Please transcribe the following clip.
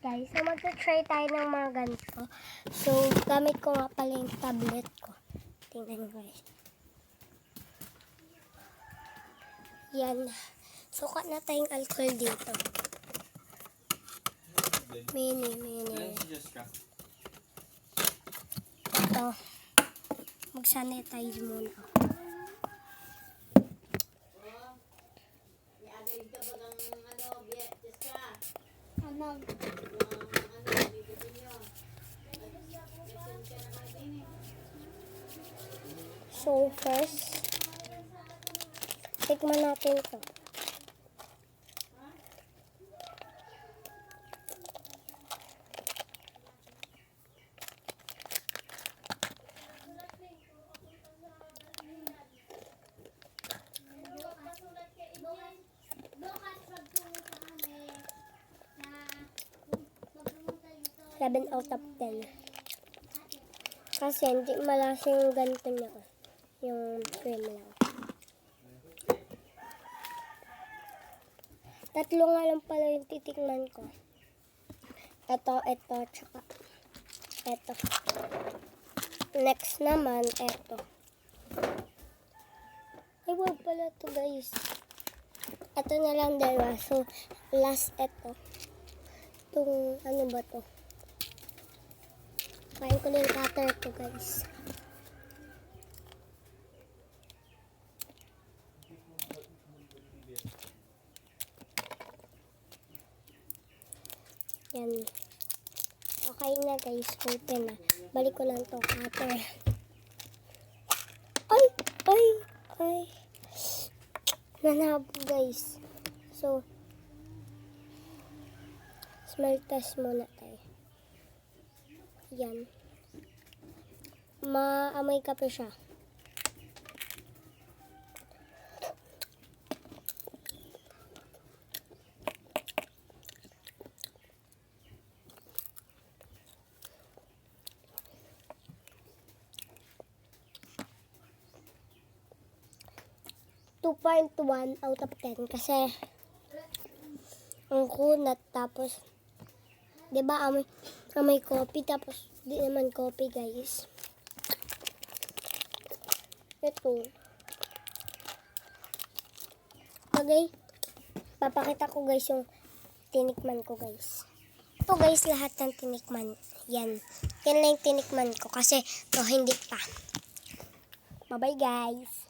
Guys, so magta-try tayo ng mga ganito. So, gamit ko nga pala yung tablet ko. Tingnan nyo guys. Yan. Sukat na tayong alcohol dito. Mini. Ito. Mag-sanitize muna ako. So, first, tikman natin ito. Seven out of 10. Kasi hindi malasa yung ganito niya. Yung cream lang. Tatlo nga lang pala yung titikman ko. Ito, tsaka ito. Next naman, ito. Ay, wag pala ito guys. Ito na lang dalawa. So, last ito. Itong, ano ba to? Kain ko na yung cutter ko guys. Yan. Okay na guys. Open na. Balik ko lang to cutter. Ay. Nanabo guys. So, smell test muna tayo. Yan. Maamoy kape siya. .1 out of 10 kasi ang kunat tapos 'di ba amoy coffee tapos di naman coffee guys. Ito. Okay. Papakita ko guys yung tinikman ko guys. Ito guys lahat ng tinikman. Yan. Yan lang yung tinikman ko kasi to hindi pa. Bye bye guys.